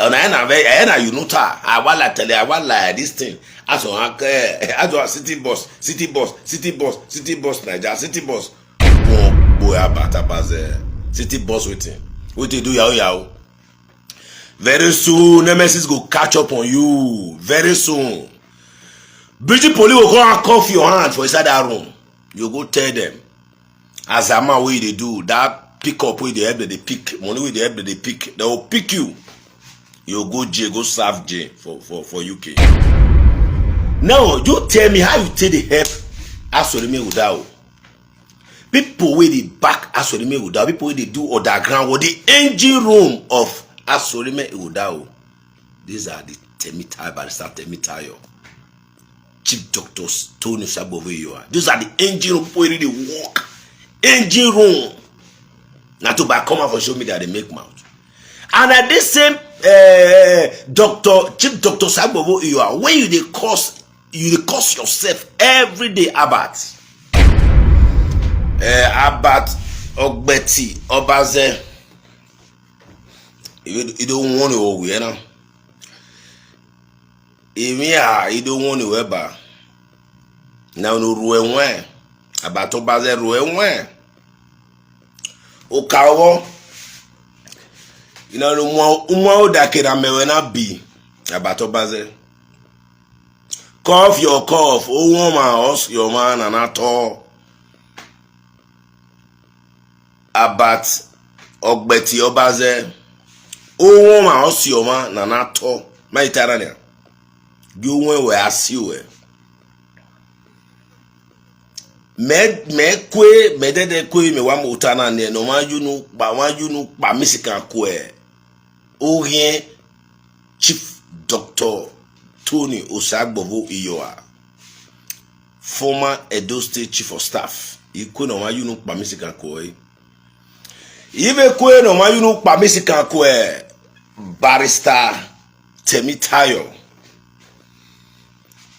And you know I want to tell you, I want like this thing. As a city boss, Nigeria, city boss. Boy, about city boss waiting. What you do, yao. Very soon, Nemesis go catch up on you. Very soon. British police will go and cuff your hand for inside that room. You go tell them. As a man, what they do, that pick up with the help that they pick, money with the help that they pick, they will pick you. You go jail, go serve jail for UK. Now, you tell me how you take the help Asorime without. People with the back Asorime without, people with the do underground or the engine room of Asorime without. These are the Temitayo, Barrister Temitayo. Chief Doctors Tony Saboveyoa. These are the engine room people really work. Engine room. Now to back come out for show me that they make mouth. And at this same Chief Doctor Saboveyoa, when you dey cost yourself every day about Ogbeti Obazee. You don't want to go you know. You don't want to ever. Now no ruwe about Obazee ruwe. Okawo. You know umwa odakira mewena bi about Obazee. Cough your cough. Oh woman, us your man and at all. About Ogbeti Obazee. Oh woman, us your man and at all. My Tarania. You went where I see you. Medede kwe me wa mutana ne no ma yunu ba misika kwe. Oye Chief Doctor Tony Osagbovio, former Edo State Chief of Staff. Iko no ma yunu ba misika kwe. Ive kwe no ma yunu ba misika kwe. Barrister Temitayo.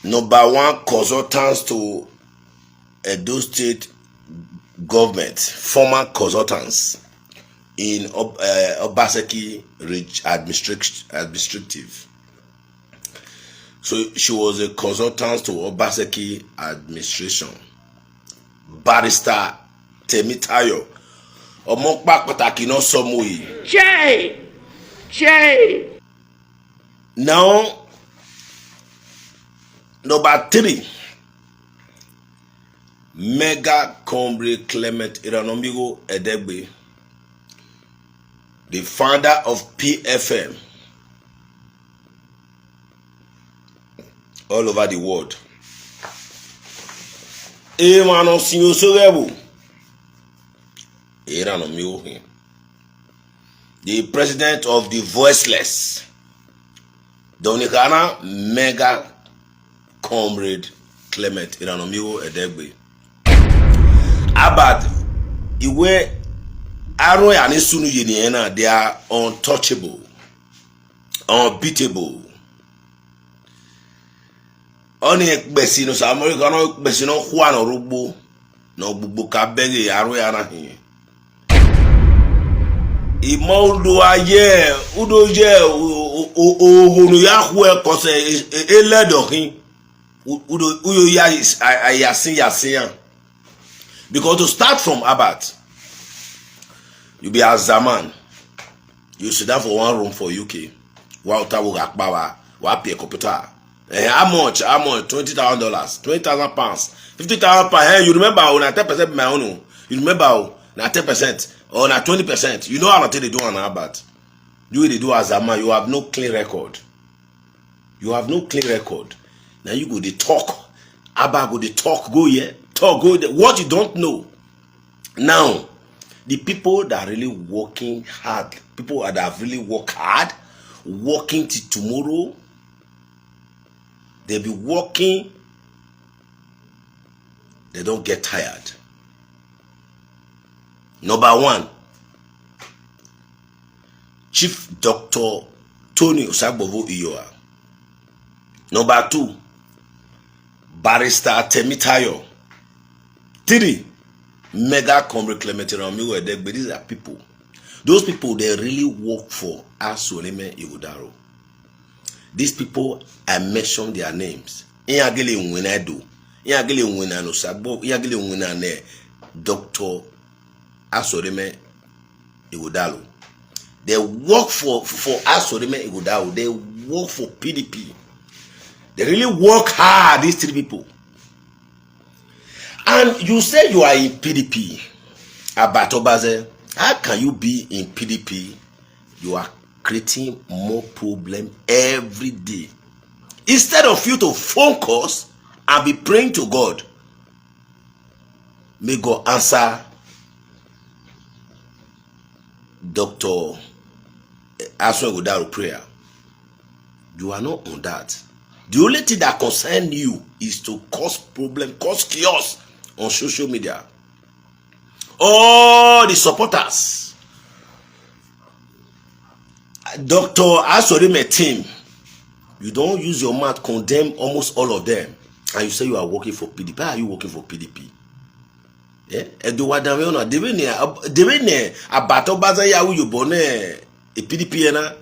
#1 consultants to Edo State government, former consultants in Obaseki administrative. So she was a consultant to Obaseki administration. Barrister Temitayo. Omokpa pataki no somoyi. Che. Now, #3, Mega Comrade Clement Iranomigo Edegbe, the founder of PFM all over the world. The president of the Voiceless, Donikana Mega Comrade Clement Iranomigo Edegbe. Abad Iwe Aro and Sunu Yeniena, they are untouchable, unbeatable. Only Besino Americano Besino Juan Orubo no Bubuka Begi Aro Yanahi. Imoldo aye udo je ohunu yahwe kose eledohin udo uyo ya yasin. Because to start from Abat, you be a Zaman, you sit down for one room for UK. Walter will get power, what pay computer. How much? $20,000, £20,000, £50,000. You remember on a 10% my own. You remember na 10% or na 20%. You know how much they do on Abat. You they do as Zaman, you have no clean record. You have no clean record. Now you go they talk. Abat go they talk, go here. Talk, go there. What you don't know. Now, the people that are really working hard, people that have really worked hard, working till tomorrow, they'll be working, they don't get tired. #1, Chief Doctor Tony Osagbovio. #2, Barrister Temitayo. 3, Mega Comrade Clement Iranomigo Edegbe. These are people Those people, they really work for Asorime Ighodalo. These people, I mentioned their names. Inyagele Nwenedo, Inyagele Nwenano Sabo, Inyagele Nwenane, Dr. Asorime Ighodalo. They work for Asorime Ighodalo. They work for PDP. They really work hard, these three people. And you say you are in PDP, Ogbeti Obazee. How can you be in PDP? You are creating more problem every day. Instead of you to focus and be praying to God, may God answer Dr. Asorime Ighodalo prayer. You are not on that. The only thing that concerns you is to cause problem, cause chaos on social media. All the supporters, Dr. Asorime team, you don't use your mouth condemn almost all of them, and you say you are working for PDP. Why are you working for PDP? Edo wadame devene Ogbeti Obazee yawu yobone e PDP na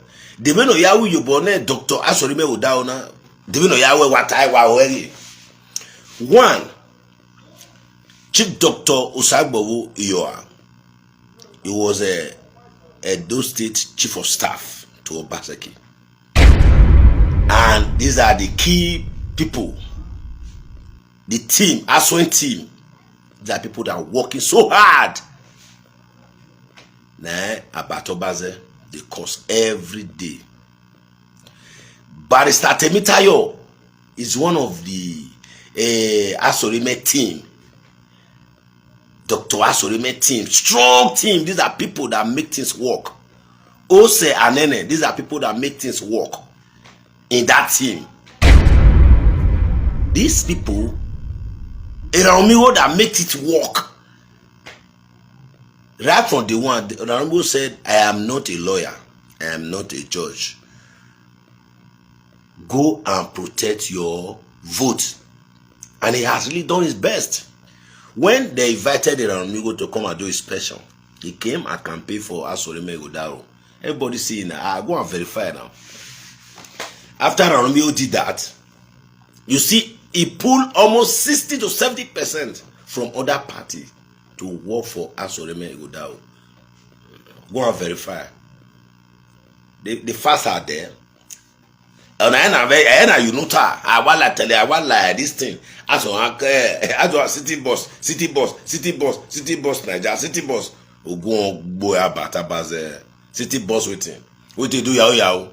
devene yawu yobone Dr. Asorime Ighodalo na devene yawu watai wa weri. One, Chief Dr. Osagboro Iyoa. He was a Edo State Chief of Staff to Obaseki. And these are the key people. The team, Asorime team. These are people that are working so hard. Nah, Ogbeti Obazee, they cause every day. Barrister Temitayo is one of the Asorime team. Dr. Asorime team, strong team. These are people that make things work. Ose Anene, these are people that make things work in that team. These people, Eramiwo that make it work. Right from the one, Eramiwo said, I am not a lawyer. I am not a judge. Go and protect your vote. And he has really done his best. When they invited Eramiwo to come and do his special, he came and campaigned for Asorime Ighodalo. Everybody seeing that. I go and verify now. After Eramiwo did that, you see, he pulled almost 60 to 70% from other parties to work for Asorime Ighodalo. Go and verify. The facts are there. And I you know I want to tell you, I want like this thing. As a city boss, Nigeria, city boss. Ogun boy Ogbeti city boss waiting. What you do, yao.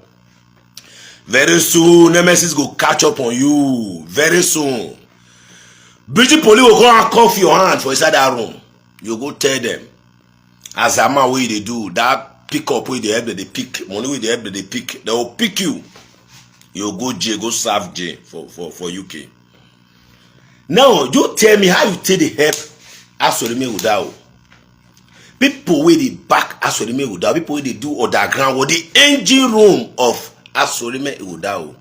Very soon, Nemesis go catch up on you. Very soon. British police will go and cuff your hand for inside that room. You go tell them. As a man, way they do that pick up with the help that they pick, money with the help that they pick, they will pick you. You go jail, go serve jail for UK. Now, you tell me how you take the help Asorime Ighodalo. People with the back Asorime Ighodalo, people with they do underground, or the engine room of Asorime Ighodalo.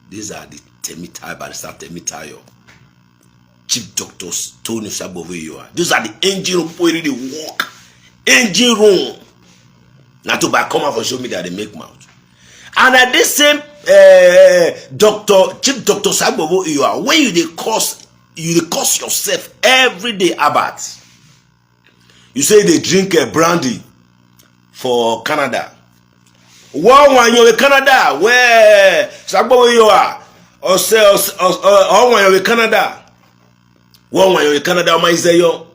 These are the Barrister Temitayo, Chief Doctors Tony Saboveyoa. These are the engine room people really work. Engine room. Now to back come out for show me that they make mouth. And at this same Chief Doctor Saboveyoa, when you cost yourself every day about. You say they drink brandy for Canada. One you're in Canada where Saboveyoa or say one you're in Canada. One you're in Canada, my Isayo.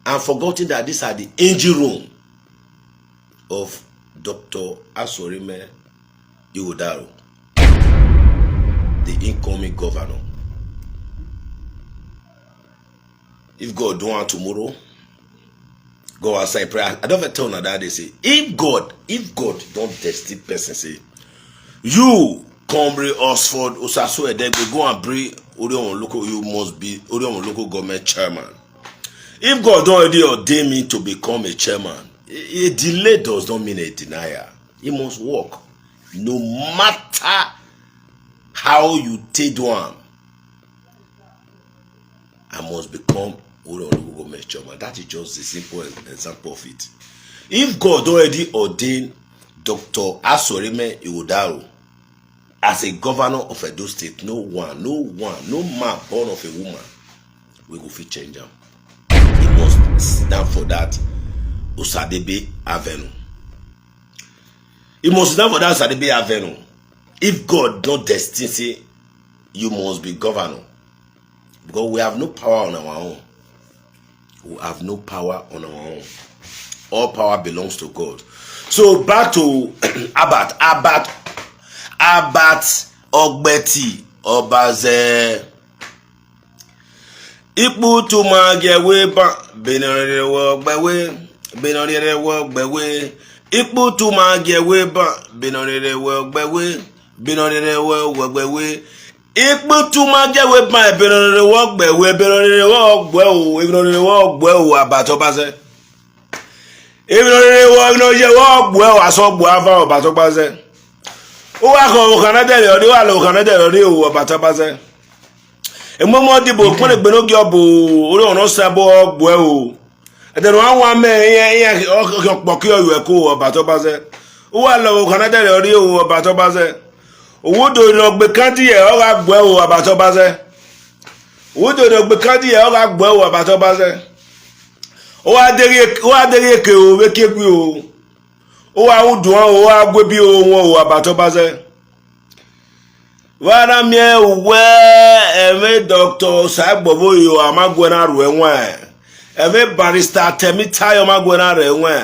And forgotten that these are the engine room of Dr. Asorime Ighodalo, the incoming governor. If God don't want tomorrow, go outside prayer. I don't ever tell that they say, if God don't test the person, say, you come bring Oxford, Osaso, then go and bring Orion local, you must be Orion local government chairman. If God don't already ordain me to become a chairman, a delay does not mean a denial. It must work. No matter how you take one, I must become we don't go make sure, man. That is just a simple example of it. If God already ordained Dr. Asorime Iwodaro as a governor of Edo State, no man born of a woman we go fit change him. He must sit down for that Osadebe Avenue. He must sit down for that Osadebe Avenue. If God don't destine say you must be governor, because we have no power on our own. We have no power on our own. All power belongs to God. So back to Abat Ogbeti Obazee. Ipu to ma gewe ba benore wo gbewe. Ipu to ma gewe ba benore wo gbewe. Ipu to ma gewe ba benore wo gbewe. Abat Obazee. Benore wo no je wo gbewe aso gbo ava Abat Obazee. O wa ko Canada le ori wa lo Canada le ori o Abat Obazee. Emomo dibo pon egbe no gi obo ori ono sabo ogbo e o. Edero anwa me yen opo ki oyo eko Abat Obazee. O wa lo Canada le ori o Abat Obazee. Owo do lo gbe kandi e o ga gbo e o Abat Obazee. Owo do lo gbe kandi e o ga gbo e o Abat Obazee. O wa deri eke o we kegbi o. O wa udun o wa gbe bi o won o Abat Obazee. Wara mie uwe eme Dr. Sagbobo yo amagwena ruenwe. Eme barrister Temitayo magwena ruenwe.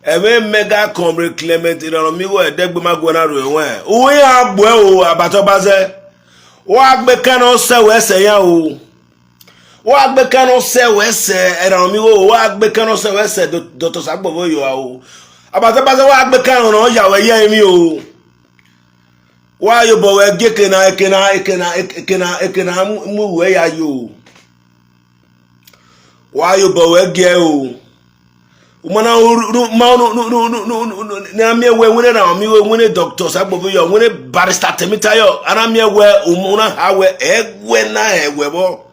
Eme mega comrade Clement Ironomigo edegbe magwena ruenwe. Uwe agbo o Abat Obazee. Wa gbe kan o se we se yan o. Wa gbe kan o se we se Ironomigo wa gbe kan o se we se Dr. Sagbobo yo o. Abat Obazee wa gbe kan o ya we yan mi o. Why you boy ekena mu we ya yo. Why you boy ge o. Umana na me we wona na me we Dr. Sagbobo yo we barrister Temitayo ana me we umuna ha we egwe na egwe bo.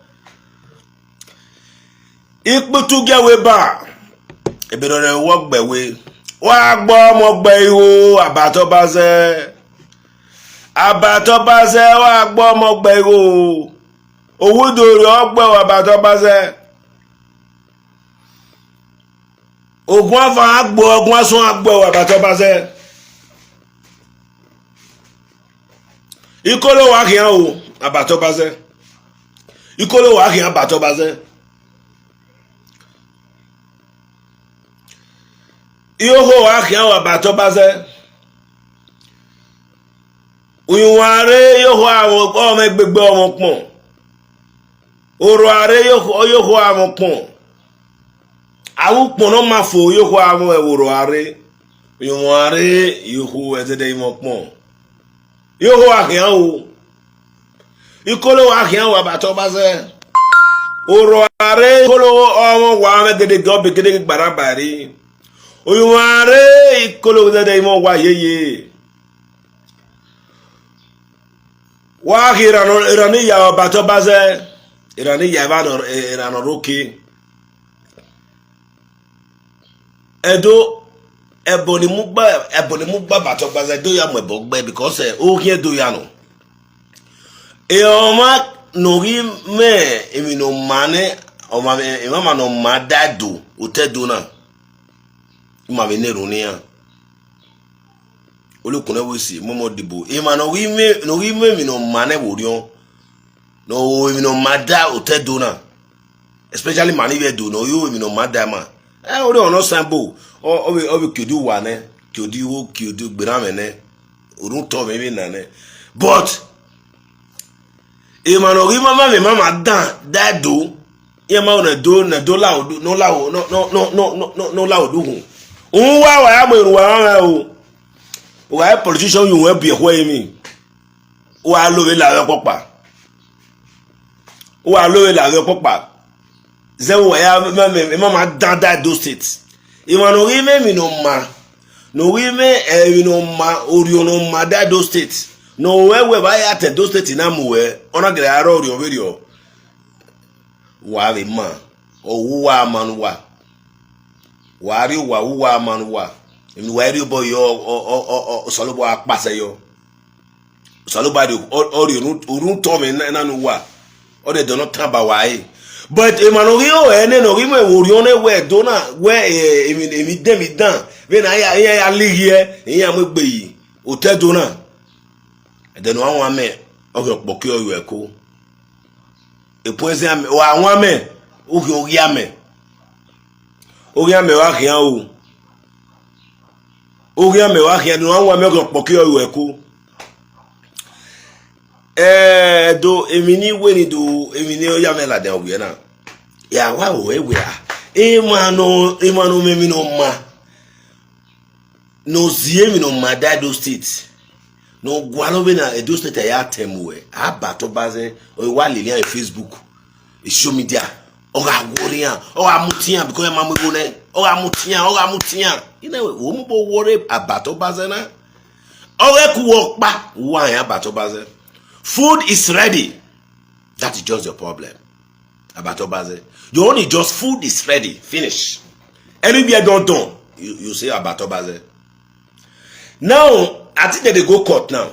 Ikputu ge we ba. Ebere wo gbe we. Wa gbo mo gbe iho Abat Obazee. Abat Obazee wa gbo mo gbe o. Owo dori ogbe Abat Obazee. Ogun afa agbo ogun asun agbo Abat Obazee. Ikolo wa kian o Abat Obazee. Ikolo wa kian Abat Obazee. Iyoho wa kian Abat Obazee. Uyuware yoho awon ọmọ egbegbe ọmọ pon. Oro are yoho awon pon. Awu pon no ma fo yoho awon eworo are. Uyuware yoho ezede imo pon. Yoho ahian o. Ikolo ahian wa Abat Obazee. Oro are ikolo ọmọ wa me gede gobe gede gbarabari. Uyuware ikolo ezede imo wa yeye. Wa irani ya Abat Obazee. Irani ya irano roki. Edo eboni mugba Abat Obazee do ya mo bogbe because o hie do ya no. E o ma no ri me emi no mane o ma e mama no madado o te do na. Ma be ne roni ya. Olukune we si momo dibo e ma no wi me mi no mane worion no mi no mada otedo na, especially mani we do no you mi no mada ma ori ono sambo o we kyodu wane kyodu gberamene orun to me na ne, but e ma no wi mama me mama dan do e ma na do la no la odu hu unwa wa ya mo ruwa o. Why politician you will be away me? Why lowe la popa? Why lowe la popa? Zewo ya mama dada Edo State. Ima no rime mi no ma. No rime mi no ma orio no ma da Edo State. No we ba ya Edo State na mu we. Ona gele aro orio video. Wa be ma. Owa manwa. Wari wa uwa manwa. In wari boy yo salobo akpase yo. Salobo de or you run to me na no wa. Or they do not tamba why. But Emmanuel ene no rime worione we dona we emi dem dan. When I live here, here mo gbe yi. Hotel dona. Then one me oge poke you eko. E poezi ame wa me oge ogi ame. Ogi ame wa kian o. Ogi ame wa kian no one me oge poke you eko. Do emini weni do emini o ya me la den ogi na. Ya wa o we a. Emanu me mi no ma. No zie mi no ma Edo State. No gualobe na Edo State ya temwe. Abato baze o wa lele on Facebook. E show media. O ga worian, o ga mutian because e mamu go ne. O ga mutian. You know wo mo bo worry abato baze na. O ga ku work pa wa ya abato baze. Food is ready. That is just your problem. Abato baze. You only just food is ready. Finish. Anywhere done. You say abato baze. Now, I think that they go court now.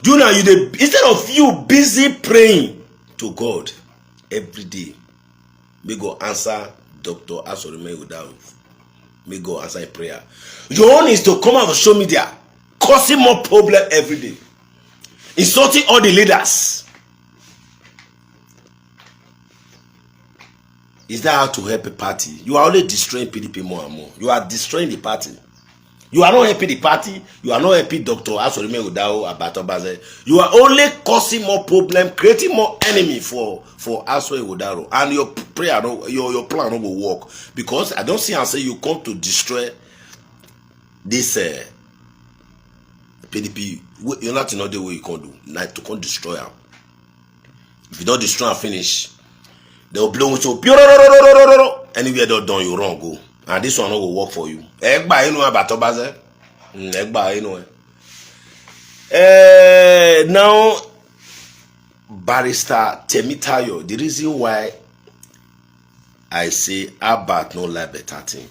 You know, instead of you busy praying to God every day, may go answer Dr. Asorime without. May go answer a prayer. Your own is to come out of social media, causing more problem every day, insulting all the leaders. Is that how to help a party? You are only destroying PDP more and more. You are destroying the party. You are not helping the party. You are not helping Dr. Asorime Udao Ogbeti Obazee. You are only causing more problem, creating more enemy for Asorime Udao. And your prayer, your plan will work. Because I don't see and say you come to destroy this PDP. You're not another way you can do. Like to come destroy them. If you don't destroy and finish, they'll blow with you. Anywhere they're done, you wrong. Go. And this one will work for you. Egba inu Ogbeti Obazee. Egba inu. Now, Barrister Temitayo, the reason why I say Abat no like better thing.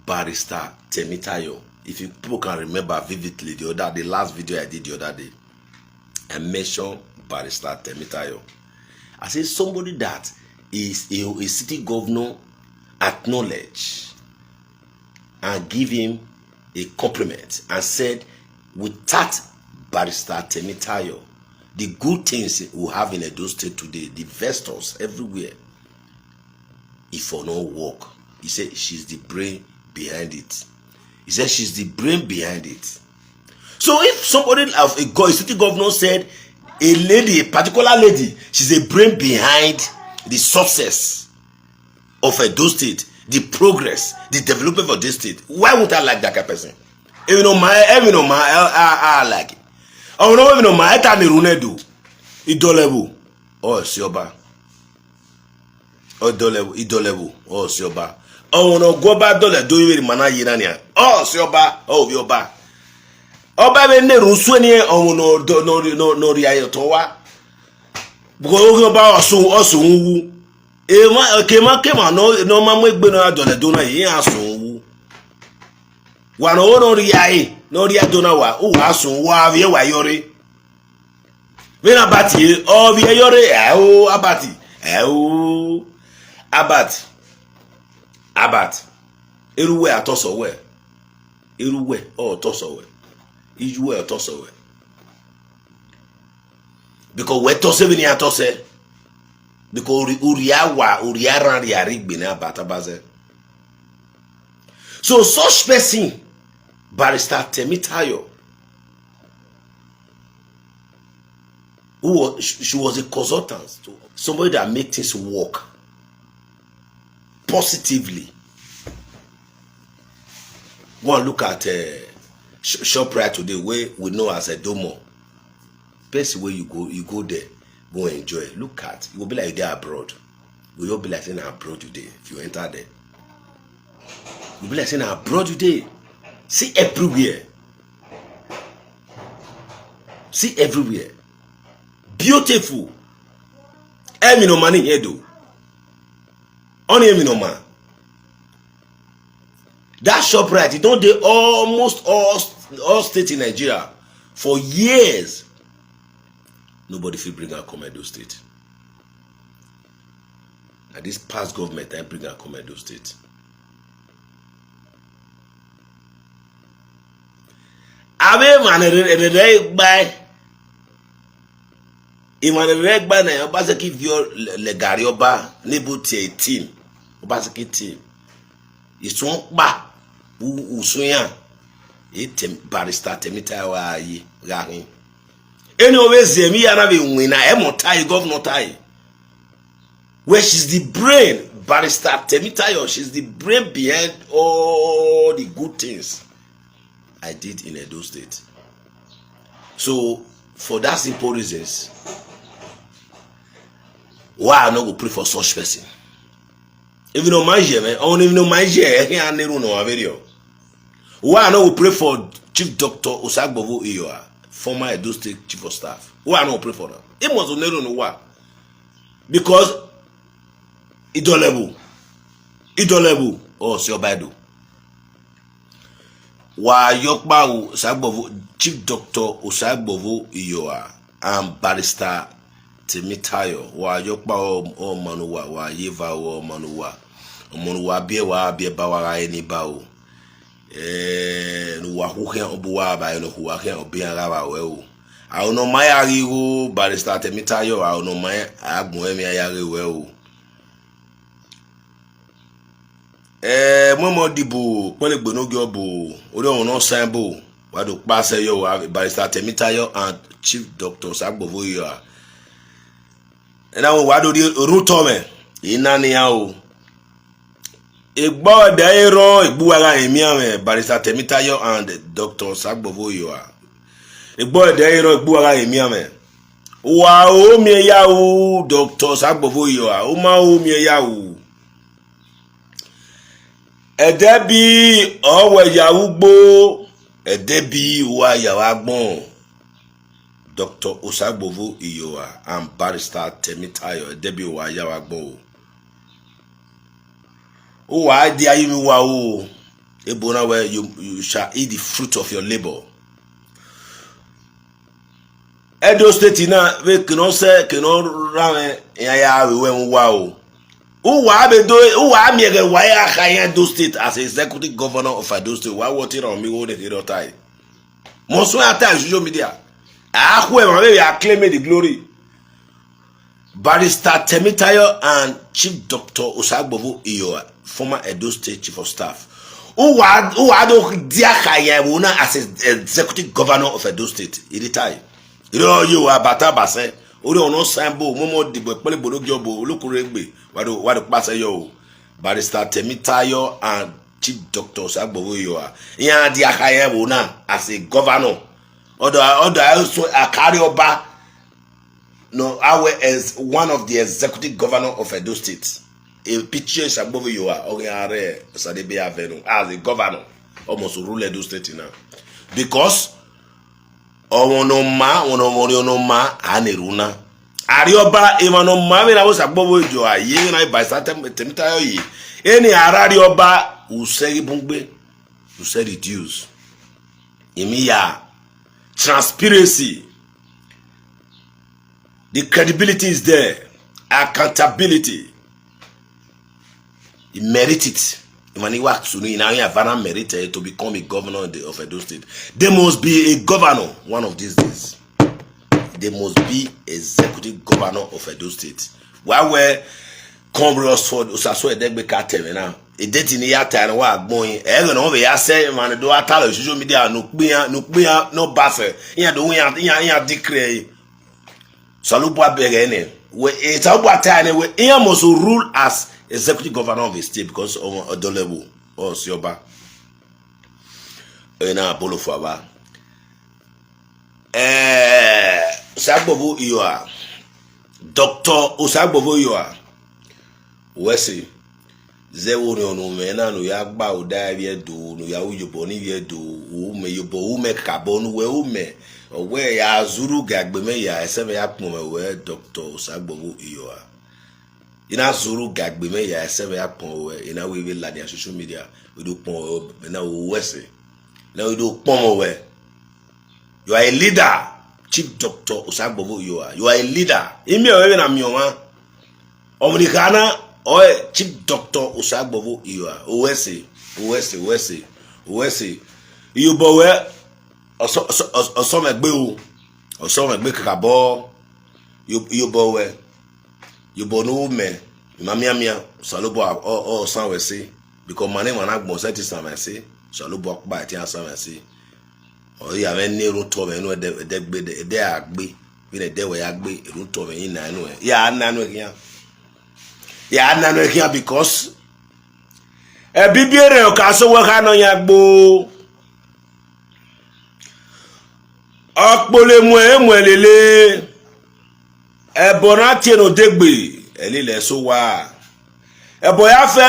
Barrister Temitayo, if you people can remember vividly the last video I did the other day, I mentioned Barrister Temitayo. I say somebody that is a city governor acknowledge and give him a compliment and said, without Barrister Temitayo, the good things we have in Edo State today, the investors everywhere, if for no work, he said she's the brain behind it. He said she's the brain behind it. So if somebody of a city governor said a particular lady, she's a brain behind the success of Edo State, the progress, the development of this state, why would I like that kind of person? Even though I like it. Oh no, even though my time is runedu, idolebu, oh sioba, oh idolebu, oh sioba, oh no go back dole do you mana yirania, oh sioba, oh vioba, oh baby ne rusweni, oh no riayo towa, go ba osu kema no mamwe gbe no adole do na yin asun wa no ri ai no ri adona wa o asun wa vie wa yore me na bati o vie yore o abati o abat eruwe atoso we eruwe o toso we ijuwe atoso we because we tose bi ni atose because so such person, Barrister Temitayo, she was a consultant to somebody that makes things work positively. Go and look at ShopRite today, where we know as a domo. Best way you go there. Go enjoy. Look at you will be like they're abroad. You will be like saying abroad today if you enter there. You'll be like saying abroad today. See everywhere. Beautiful. Emi no money Edo. Only Emi no man. That ShopRite, it don't do almost all states in Nigeria for years. Nobody feel bring out come Edo State. And this past government I bring out come Edo State. Abe man reg by Iman reg by na Obaseki vio legari oba nebu tie team. Obaseki team. Ison ba usunya barrister temita wa yi gahin. Any always me yana be winner emotai governor tai. Where she's the brain, barrister Temitayo, she's the brain behind all the good things I did in Edo State. So for that simple reasons, why I not go pray for such person? Even though my man, I don't even know my I can't know video. Why I not go pray for Chief Dr. Osagbovo Iyoa, former Edo State Chief of Staff? Why I not pray for them? It must never know why. Because Idolebu, or Siobado. Wa Yokba Osagbovo, Chief Dr. Osagbovo Iyoa, and Barrister Temitayo, wa Yokba or Manuwa, wa Yeva or Manuwa. Manuwa be Bawara any bow. Wa who can obuwa by no who can be a rava well. I don't know my arigo, Barrister Temitayo, I don't know my Agmoemi Ayari well. Momo dibu, kwele gbonogi bu, ori on no sign bu, wa do pass yo Barrister Temitayo and Chief Dr. Osagbovo Iyoa. And now wa do the root ome, inani ya o. Igbo dairo igbuwara emiame Barrister Temitayo and Dr. Osagbovo Iyoa. Igbo dairo igbuwara emiame. Wa o mi ya o Dr. Osagbovo Iyoa, o ma o mi ya o. Edebi owe yawugbo, edebi wa yawagbon. Dr. Osagbovo Iyoa and Barrister Temitayo, edebi wa yawagbon. Oh, I dare you wow. Ebona where you shall eat the fruit of your labor. Edo State na we cannot say cannot run ya we wow. Who wa me get why I Edo State as executive governor of Edo State? Why what it on me go the hero tie? Most at times social media. Ah, whoever we are claiming the glory. Barrister Temitayo and Chief Dr. Osagbovo Iyoa, former Edo State Chief of Staff, who do Diakaya as executive governor of Edo State. It is time. You are Batabase, who don't know Sambo, Momo Dibo, Polibolo Gyobo, Lukurebe, what do pass yo. Barrister Temitayo and Chief Dr. Osagbovo Iyoa. Yeah, Diakaya as a governor. Although also a carryover. No, as one of the executive governor of Edo State. A picture Osagbovo Iyoa, Ogare, Sadebi Avenu, as a governor, almost rule Edo State now. Because Omonoma, Aneruna. Arioba, Imanoma, when I was Osagbovo Iyoa, ye and I by Temitayo ye. Any Arioba who say Bungbe, who say reduce. Imiya, transparency. The credibility is there. Accountability. He merit it. When he works, now he have merited to become a governor of Edo State. There must be a governor one of these days. There must be executive governor of Edo State. Why were Congress for Osaso Edegbe Katem now? A date in the year time wa going. Even over here say man do atalo social media no buffer. Here do we declare. Salubwa Begene, where it's about time where he must rule as executive governor of the state because of Odolebu or Sioba. Ena Bolofaba. Osagbovo Iyoa. Dr. Osagbovo Iyoa. Wesi. Zewo no mena no yagba odavie do no ya uyoboni vie do ume yobo ume kabonu we ume where ya zuru gagbeme ya esebe ya pome we Dr. Osagbovo Iyoa. Ina zuru gagbe me ya sebe ya pon we ina we la dia social media we do pon na we wese na we do pon we. You are a leader, Chief Doctor Osagbovo. You are a leader. Imi owe na mioma Omunikana or Chief Doctor Osagbovo. You are Owese. You bowe osome gbe o osome gbe kakabo. You bowe you bonu me mamiamia salobo o sanwe se because my name anagbon set is am say salobo akba ti asan say o ya me ni ru to me no de gbe de agbe bi de we agbe ru to me yin na no ya nanu ekian because e bibiere o ka so we ka no ya gbo opole mu lele ebona tie no degbe elile so wa ebo ya fe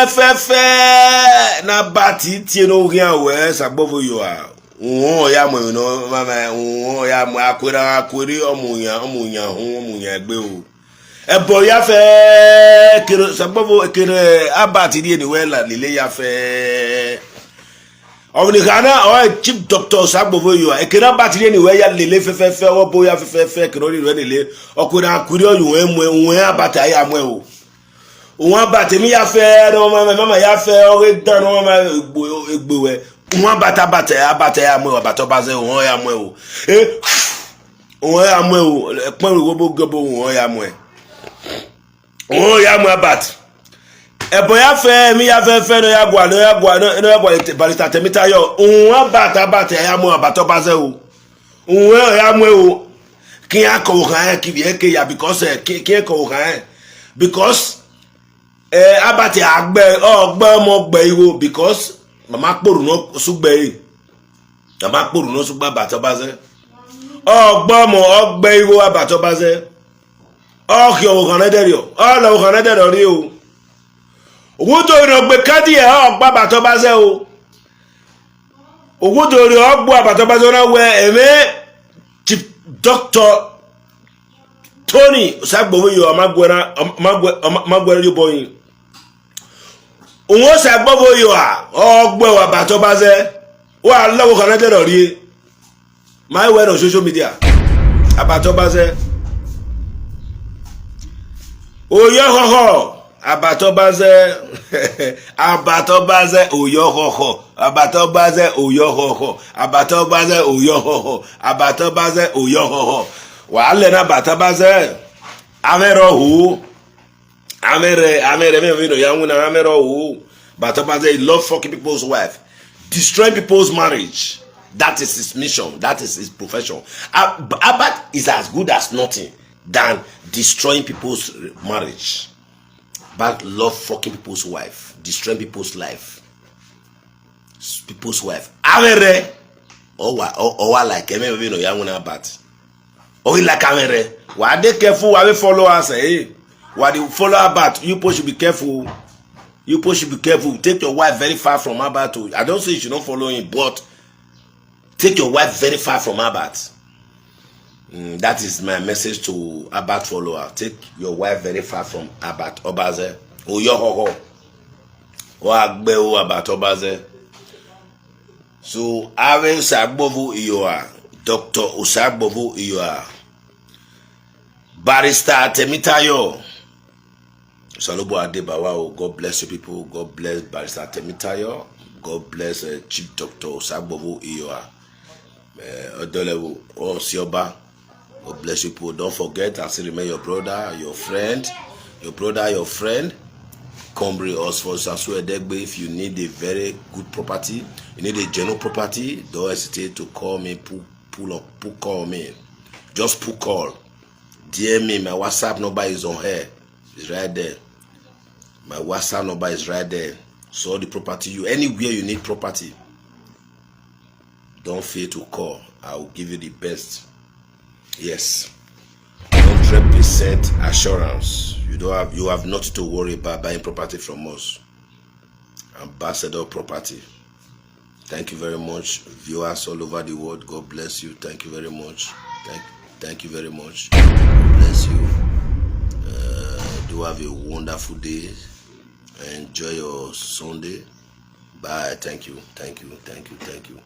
na bati tie no ri awe Sagbovo yo a won ya mo no mama won ya mo akwere omunya gbe o ebo ya fe kiro Sagbovo kire abati die ni we la lile ya fe Omunikana o Chief Doctor Sagbovo yo a kira abati die ni we ya lile fe o bo ya fe kiro ni we lile okura akuri oyun enwe abati ya mo o won abati mi ya fe no mama ya fe o dan no mama egbewe won abati ya mo Obati Obazee won ya mo o won ya mo o pon wo bo gobo won ya mo abati ebo ya fe mi ya fe no ya gwa barista Temitayo won abati ya mo Obati Obazee o won ya mo o kin akọ kan ki bi eke ya because kin akọ kan because abati agbe ogbe mo gbe iwo because mama poru no sugbe Obati Obazee ogbe mo ogbe iwo Obati Obazee o ki o kan ederio o lo kan ederio ri o ogudo ro gbe kadi e ogbe Obati Obazee o ogudo ro ogbo Obati Obazee na we eme Chief Doctor Tony Sagbovo yo magwera yo boy won Sagbovo yo a ogbo Obati Obazee wa lawo kan de ri my word on social media Obati Obazee oyo hoho Obati Obazee Obati Obazee oyo hoho Obati Obazee oyo hoho Obati Obazee oyo hoho Obati Obazee oyo hoho wa le na Obati Obazee amero hu amere me no yangu na amero hu Obati Obazee love fucking people's wife, destroying people's marriage. That is his mission, that is his profession. Obati is as good as nothing than destroying people's marriage. But love fucking people's wife, destroying people's life, people's wife. Amere or like me no yangu na Obati. Oh, like Amere. Why they careful? Why they follow us? Eh? Why they follow Obati? You supposed to be careful. You supposed to be careful. Take your wife very far from Obati. I don't say you should not follow him, but take your wife very far from Obati. That is my message to Obati follower. Take your wife very far from Obati Obazee. Oh, yo ho ho. Oh, agbe o Obati Obazee. So, Ave Sagbovo you are. Dr. Osagbovo you are. Barrister Temitayo. Salobo Adebawa. God bless you people. God bless Barrister Temitayo. God bless Chief Doctor Osagbovo you are. Odolewo Osioba. God bless you people. Don't forget, I still remain your brother, your friend. Your brother, your friend. Combri us for Sasue Degbe. If you need a very good property, you need a general property, don't hesitate to call me. Call me. Just call. DM me. My WhatsApp number is on here. It's right there. My WhatsApp number is right there. So the property anywhere you need property, don't fear to call. I will give you the best. Yes. 100% assurance. You have nothing to worry about buying property from us. Ambassador Property. Thank you very much, viewers all over the world. God bless you. Thank you very much. Thank you very much. God bless you. Do have a wonderful day. Enjoy your Sunday. Bye. Thank you. Thank you. Thank you. Thank you.